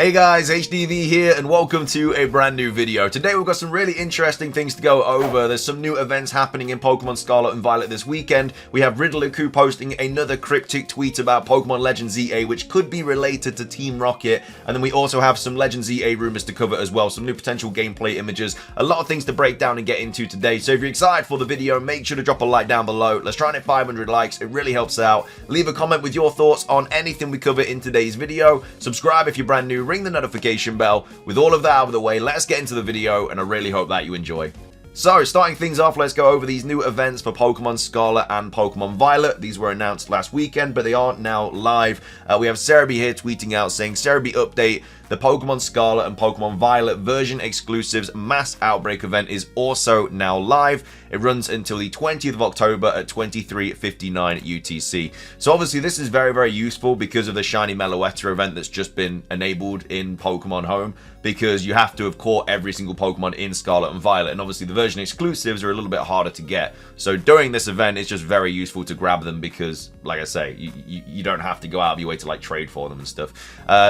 Hey guys, HDV here and welcome to a brand new video. Today we've got some really interesting things to go over. There's some new events happening in Pokemon Scarlet and Violet this weekend. We have Riddles posting another cryptic tweet about Pokemon Legends EA, which could be related to Team Rocket. And then we also have some Legends EA rumors to cover as well, some new potential gameplay images, a lot of things to break down and get into today. So if you're excited for the video, make sure to drop a like down below. Let's try and hit 500 likes, it really helps out. Leave a comment with your thoughts on anything we cover in today's video. Subscribe if you're brand new, ring the notification bell. With all of that out of the way, let's get into the video and I really hope that you enjoy. So, starting things off, let's go over these new events for Pokemon Scarlet and Pokemon Violet. These were announced last weekend, but they are now live. We have Cerebi here tweeting out saying, Cerebi update, the Pokemon Scarlet and Pokemon Violet version exclusives mass outbreak event is also now live. It runs until the 20th of October at 23:59 UTC. So obviously this is very, very useful because of the Shiny Meloetta event that's just been enabled in Pokemon Home, because you have to have caught every single Pokemon in Scarlet and Violet, and obviously the version exclusives are a little bit harder to get. So during this event, it's just very useful to grab them because, like I say, you don't have to go out of your way to like trade for them and stuff.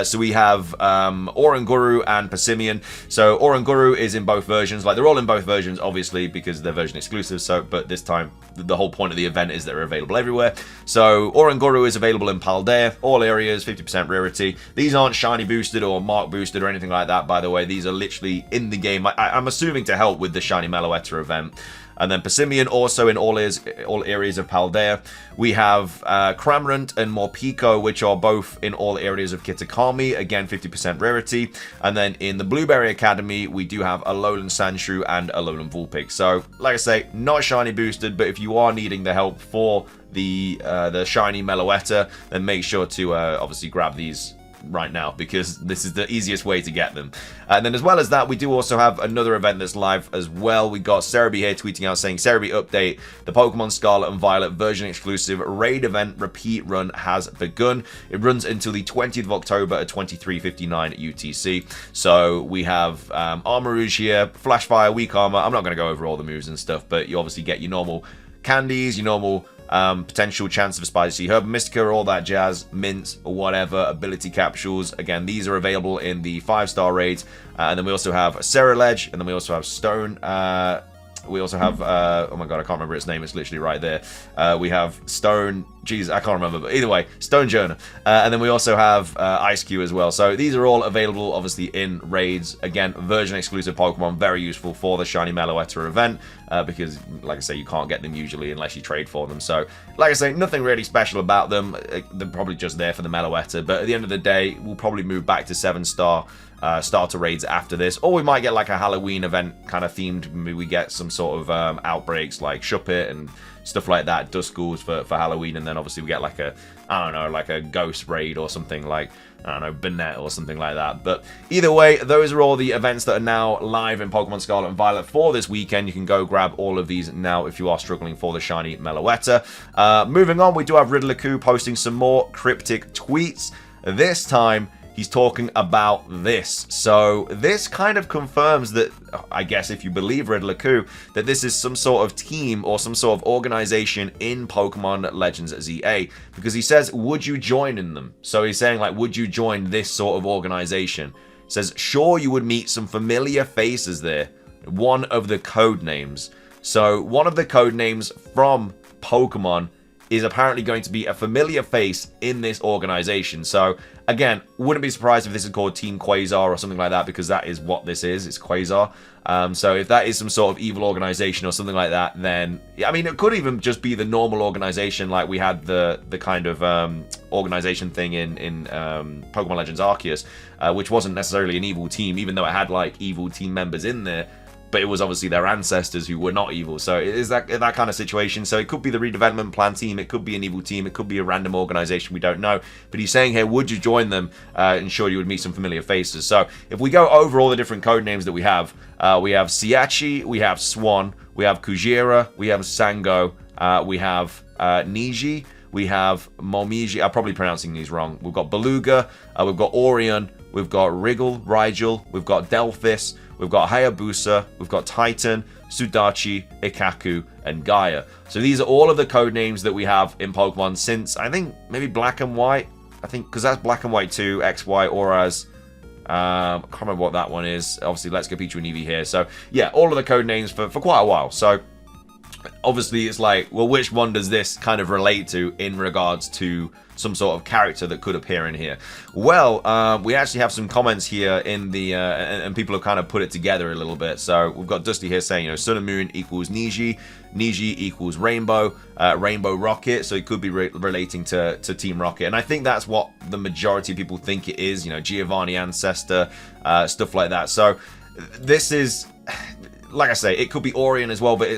So we have Oranguru and Persimmon. So Oranguru is in both versions, like they're all in both versions obviously because they're version exclusive, so but this time the whole point of the event is that they're available everywhere. So Oranguru is available in Paldea, all areas, 50% rarity. These aren't shiny boosted or mark boosted or anything like that, by the way. These are literally in the game. I'm assuming to help with the Shiny Meloetta event. And then Persimmon also in all areas of Paldea. We have Cramorant and Morpeko, which are both in all areas of Kitakami. Again, 50% rarity. And then in the Blueberry Academy, we do have a Alolan Sandshrew and a Alolan Vulpix. So, like I say, not shiny boosted, but if you are needing the help for the Shiny Meloetta, then make sure to obviously grab these right now, because this is the easiest way to get them. And then as well as that, we do also have another event that's live as well. We got Cerebi here tweeting out saying, Cerebi update, the Pokemon Scarlet and Violet version exclusive raid event repeat run has begun. It runs until the 20th of October at 23:59 UTC. So we have Armarouge here, Flash Fire, Weak Armor. I'm not going to go over all the moves and stuff, but you obviously get your normal candies, your normal potential chance of Spicy Herb Mystica, all that jazz, mints or whatever, ability capsules. Again, these are available in the 5-star raids. And then we also have Ceruledge, and then we also have Stone. We also have, oh my god, I can't remember its name, it's literally right there. We have Stone, geez, I can't remember, but either way, Stone Journer. And then we also have Ice Cube as well. So these are all available, obviously, in raids. Again, version exclusive Pokemon, very useful for the Shiny Meloetta event, because, like I say, you can't get them usually unless you trade for them. So, like I say, nothing really special about them. They're probably just there for the Meloetta, but at the end of the day, we'll probably move back to 7-star starter raids after this, or we might get like a Halloween event kind of themed. Maybe we get some sort of outbreaks like Shuppet and stuff like that, Duskels for Halloween, and then obviously we get like a, I don't know, like a ghost raid or something like, I don't know, Banette or something like that. But either way, those are all the events that are now live in Pokemon Scarlet and Violet for this weekend. You can go grab all of these now if you are struggling for the Shiny Meloetta. Moving on, we do have Riddles posting some more cryptic tweets. This time, he's talking about this. So this kind of confirms that, I guess if you believe Riddles, that this is some sort of team or some sort of organization in Pokemon Legends ZA. Because he says, would you join in them? So he's saying, like, would you join this sort of organization? He says, sure, you would meet some familiar faces there. One of the code names. So one of the code names from Pokemon is apparently going to be a familiar face in this organization. So again, wouldn't be surprised if this is called Team Quasar or something like that, because that is what this is. It's Quasar. So if that is some sort of evil organization or something like that, then I mean, it could even just be the normal organization, like we had the kind of organization thing in Pokemon Legends Arceus, which wasn't necessarily an evil team, even though it had like evil team members in there. But it was obviously their ancestors who were not evil. So it is that kind of situation. So it could be the redevelopment plan team, it could be an evil team, it could be a random organization, we don't know. But he's saying here, would you join them? Ensure you would meet some familiar faces. So if we go over all the different code names that we have Siachi, we have Swan, we have Kujira, we have Sango, we have Niji, we have Momiji. I'm probably pronouncing these wrong. We've got Beluga, we've got Orion, we've got Rigel, we've got Delphis, we've got Hayabusa, we've got Titan, Sudachi, Ikaku, and Gaia. So these are all of the code names that we have in Pokemon since, I think, maybe Black and White. I think, because that's Black and White 2, XY, or as I can't remember what that one is. Obviously, Let's Go Pikachu and Eevee here. So, yeah, all of the code names for quite a while. So, obviously, it's like, well, which one does this kind of relate to in regards to some sort of character that could appear in here? Well, we actually have some comments here in the, and people have kind of put it together a little bit. So we've got Dusty here saying, you know, Sun and Moon equals Niji, Niji equals Rainbow, Rainbow Rocket. So it could be relating to Team Rocket. And I think that's what the majority of people think it is, you know, Giovanni Ancestor, stuff like that. So this is, like I say, it could be Orion as well, but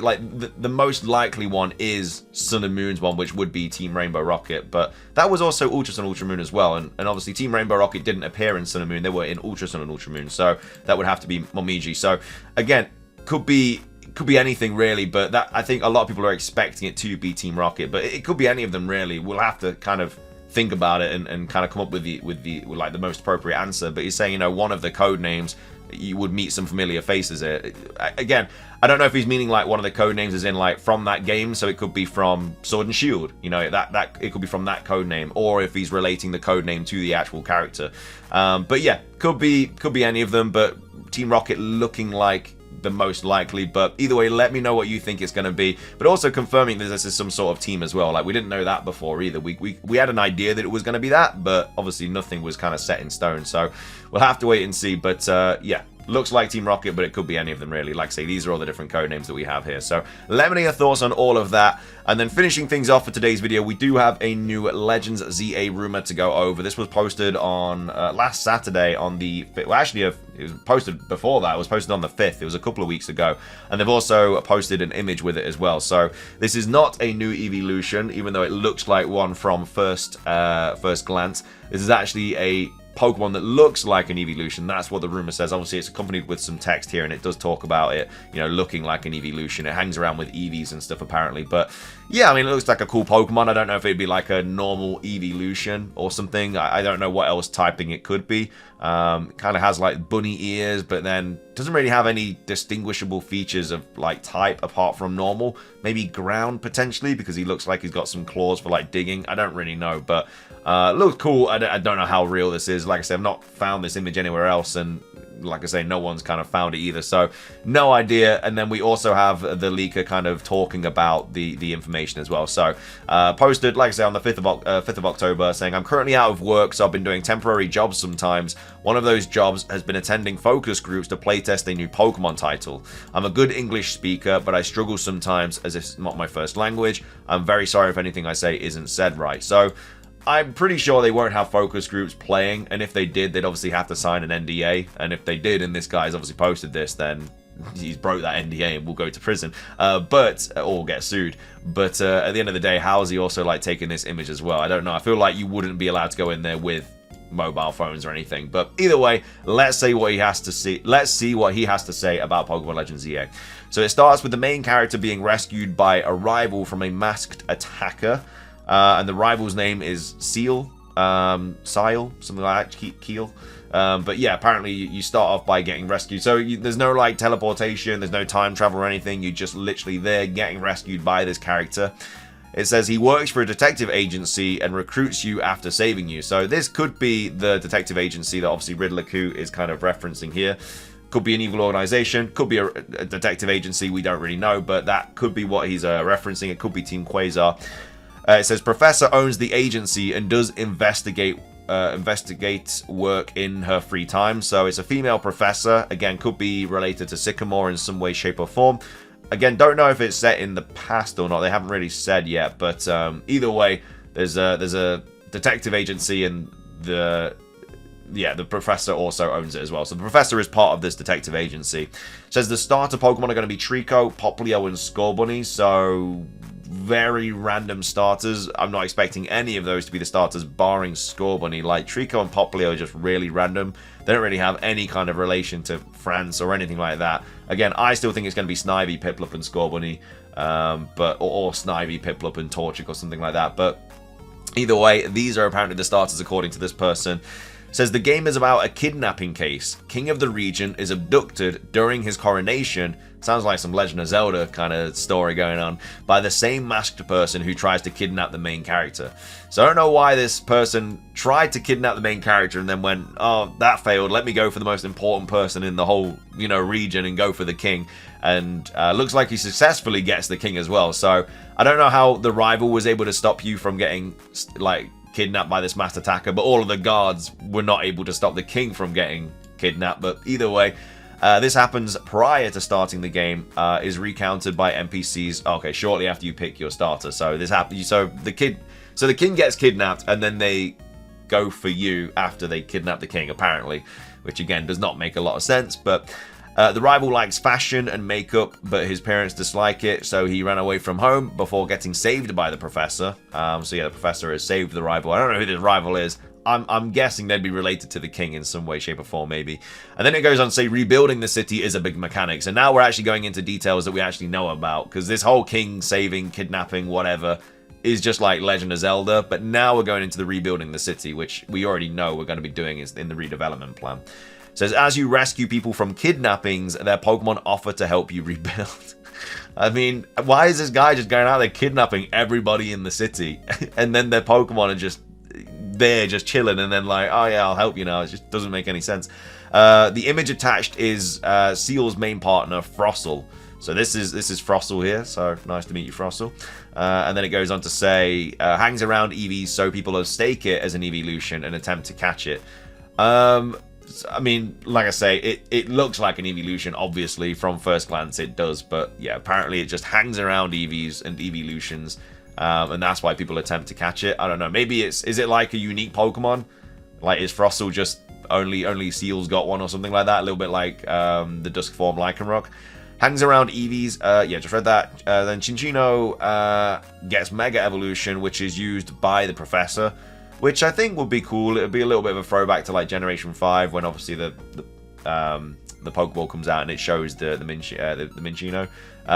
the most likely one is Sun and Moon's one, which would be Team Rainbow Rocket. But that was also Ultra Sun, Ultra Moon as well. And obviously Team Rainbow Rocket didn't appear in Sun and Moon. They were in Ultra Sun and Ultra Moon. So that would have to be Momiji. So again, could be anything really, but that, I think a lot of people are expecting it to be Team Rocket, but it could be any of them really. We'll have to kind of think about it and kind of come up with the most appropriate answer. But he's saying, you know, one of the code names, you would meet some familiar faces here. Again, I don't know if he's meaning like one of the code names is in like from that game, so it could be from Sword and Shield, you know, that it could be from that code name, or if he's relating the code name to the actual character. But yeah, could be any of them, but Team Rocket looking like the most likely. But either way, let me know what you think it's going to be, but also confirming that this is some sort of team as well. Like, we didn't know that before either. We had an idea that it was going to be that, but obviously nothing was kind of set in stone, so we'll have to wait and see. But yeah, looks like Team Rocket, but it could be any of them really. Like I say, these are all the different code names that we have here. So let me know your thoughts on all of that. And then finishing things off for today's video, we do have a new Legends ZA rumor to go over. This was posted on last Saturday on the... Well, actually, it was posted before that. It was posted on the 5th. It was a couple of weeks ago. And they've also posted an image with it as well. So this is not a new eeveelution, even though it looks like one from first glance. This is actually a Pokemon that looks like an eeveelution. That's what the rumor says. Obviously, it's accompanied with some text here, and it does talk about it, you know, looking like an eeveelution. It hangs around with Eevees and stuff, apparently. But yeah, I mean, it looks like a cool Pokemon. I don't know if it'd be like a normal eeveelution or something. I don't know what else typing it could be. Kind of has like bunny ears, but then doesn't really have any distinguishable features of like type apart from normal. Maybe ground potentially, because he looks like he's got some claws for like digging. I don't really know, but looks cool. I don't know how real this is. Like I said, I've not found this image anywhere else, and like I say, no one's kind of found it either, so no idea. And then we also have the leaker kind of talking about the information as well. So posted, like I say, on the 5th of October, saying, I'm currently out of work, so I've been doing temporary jobs sometimes. One of those jobs has been attending focus groups to playtest a new Pokemon title. I'm a good English speaker, but I struggle sometimes as it's not my first language. I'm very sorry if anything I say isn't said right. So I'm pretty sure they won't have focus groups playing, and if they did, they'd obviously have to sign an NDA, and if they did, and this guy's obviously posted this, then he's broke that NDA and will go to prison, or get sued. But at the end of the day, how is he also like taking this image as well? I don't know. I feel like you wouldn't be allowed to go in there with mobile phones or anything. But either way, let's see what he has to see. Let's see what he has to say about Pokemon Legends ZA. So it starts with the main character being rescued by a rival from a masked attacker. And the rival's name is Sile, something like that, Keel. But yeah, apparently you start off by getting rescued. So there's no like teleportation, there's no time travel or anything. You're just literally there getting rescued by this character. It says he works for a detective agency and recruits you after saving you. So this could be the detective agency that obviously Riddle-a-Coo is kind of referencing here. Could be an evil organization, could be a detective agency, we don't really know, but that could be what he's referencing. It could be Team Quasar. It says Professor owns the agency and does investigate work in her free time. So it's a female professor. Again, could be related to Sycamore in some way, shape, or form. Again, don't know if it's set in the past or not. They haven't really said yet. But either way, there's a detective agency, and the professor also owns it as well. So the professor is part of this detective agency. It says the starter Pokemon are going to be Trico, Poplio, and Scorbunny. So very random starters. I'm not expecting any of those to be the starters, barring Scorbunny. Like, Trico and Poplio are just really random. They don't really have any kind of relation to France or anything like that. Again, I still think it's going to be Snivy, Piplup, and Scorbunny, or Snivy, Piplup, and Torchic or something like that. But either way, these are apparently the starters according to this person. says the game is about a kidnapping case. King of the region is abducted during his coronation. Sounds like some Legend of Zelda kind of story going on, by the same masked person who tries to kidnap the main character. So I don't know why this person tried to kidnap the main character and then went, oh, that failed, let me go for the most important person in the whole, you know, region and go for the king. And looks like he successfully gets the king as well. So I don't know how the rival was able to stop you from getting, like, kidnapped by this masked attacker, but all of the guards were not able to stop the king from getting kidnapped. But either way, this happens prior to starting the game, is recounted by NPCs. Okay, shortly after you pick your starter. So this happens. So the king gets kidnapped, and then they go for you after they kidnap the king, apparently, which again does not make a lot of sense. But the rival likes fashion and makeup, but his parents dislike it, so he ran away from home before getting saved by the professor. So yeah, the professor has saved the rival. I don't know who this rival is. I'm guessing they'd be related to the king in some way, shape, or form, maybe. And then it goes on to say rebuilding the city is a big mechanic. So now we're actually going into details that we actually know about, because this whole king saving, kidnapping, whatever, is just like Legend of Zelda. But now we're going into the rebuilding the city, which we already know we're going to be doing is in the redevelopment plan. It says, as you rescue people from kidnappings, their Pokemon offer to help you rebuild. I mean, why is this guy just going out there kidnapping everybody in the city? And then their Pokemon are just there, just chilling, and then like, oh yeah, I'll help you now. It just doesn't make any sense. The image attached is Seal's main partner, Frostle. So this is Frostle here, so nice to meet you, Frostle. And then it goes on to say, hangs around Eevees so people will stake it as an eeveelution and attempt to catch it. I mean, like I say, it looks like an eeveelution, obviously, from first glance it does, but yeah, apparently it just hangs around Eevees and eeveelutions, and that's why people attempt to catch it. I don't know, maybe is it like a unique Pokemon? Like, is Frostle just only Seal's got one or something like that? A little bit like the Dusk form Lycanroc. Hangs around Eevees, yeah, just read that. Then Chinchino gets Mega Evolution, which is used by the Professor, which I think would be cool. It would be a little bit of a throwback to like Generation 5, when obviously the Pokeball comes out and it shows the Minchino,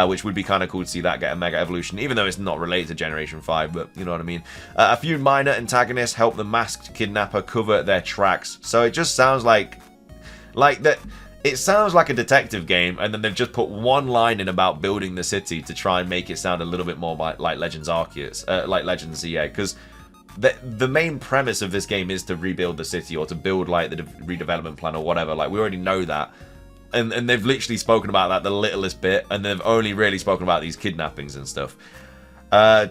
which would be kind of cool to see that get a Mega Evolution, even though it's not related to Generation 5, but you know what I mean. A few minor antagonists help the masked kidnapper cover their tracks, so it just sounds like that. It sounds like a detective game, and then they've just put one line in about building the city to try and make it sound a little bit more like Legends Arceus, like Legends EA, because the main premise of this game is to rebuild the city, or to build like the redevelopment plan or whatever. Like, we already know that, and they've literally spoken about that the littlest bit, and they've only really spoken about these kidnappings and stuff.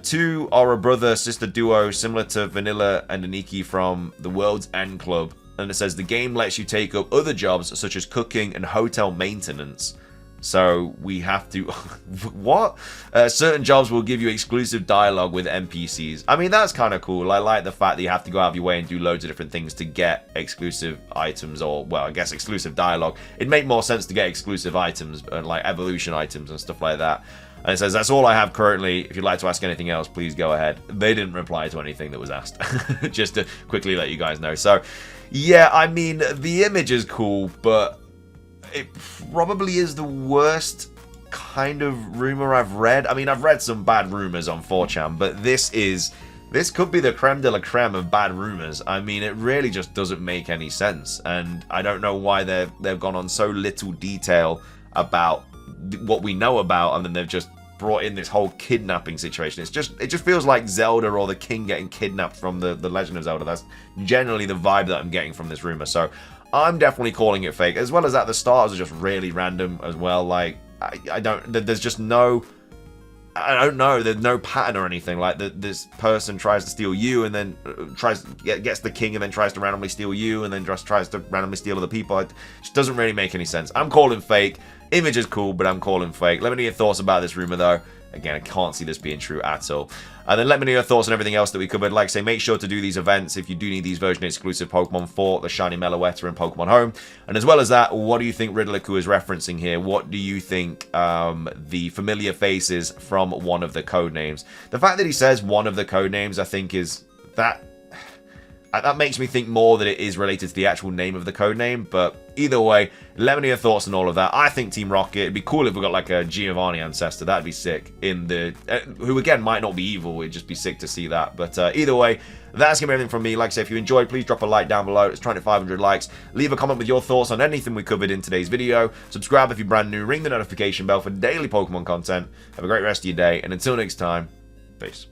Two are a brother-sister duo similar to Vanilla and Aniki from the World's End Club. And it says the game lets you take up other jobs such as cooking and hotel maintenance. So we have to... What? Certain jobs will give you exclusive dialogue with NPCs. I mean, that's kind of cool. I like the fact that you have to go out of your way and do loads of different things to get exclusive items, or, well, I guess exclusive dialogue. It'd make more sense to get exclusive items, and like evolution items and stuff like that. And it says, that's all I have currently. If you'd like to ask anything else, please go ahead. They didn't reply to anything that was asked. Just to quickly let you guys know. So, yeah, I mean, the image is cool, but it probably is the worst kind of rumor I've read. I mean, I've read some bad rumors on 4chan, but this could be the creme de la creme of bad rumors. I mean, it really just doesn't make any sense. And I don't know why they've gone on so little detail about what we know about, and then they've just brought in this whole kidnapping situation. It just feels like Zelda, or the king getting kidnapped from the Legend of Zelda. That's generally the vibe that I'm getting from this rumor. So I'm definitely calling it fake. As well as that, the starters are just really random as well. Like, there's just no... I don't know, there's no pattern or anything. Like, this person tries to steal you, and then gets the king, and then tries to randomly steal you, and then just tries to randomly steal other people. It just doesn't really make any sense. I'm calling fake. Image is cool, but I'm calling fake. Let me know your thoughts about this rumor, though. Again, I can't see this being true at all. And then let me know your thoughts on everything else that we covered. Like I say, make sure to do these events if you do need these version-exclusive Pokemon for the Shiny Meloetta and Pokemon Home. And as well as that, what do you think Riddleiku is referencing here? What do you think the familiar face is from one of the code names? The fact that he says one of the code names, I think, is that... that makes me think more that it is related to the actual name of the codename, but either way, let me know your thoughts on all of that. I think Team Rocket, it'd be cool if we got like a Giovanni ancestor, that'd be sick, in the, who again might not be evil, it'd just be sick to see that, but either way, that's gonna be everything from me. Like I said, if you enjoyed, please drop a like down below. It's trying to 500 likes. Leave a comment with your thoughts on anything we covered in today's video. Subscribe if you're brand new, ring the notification bell for daily Pokemon content. Have a great rest of your day, and until next time, peace.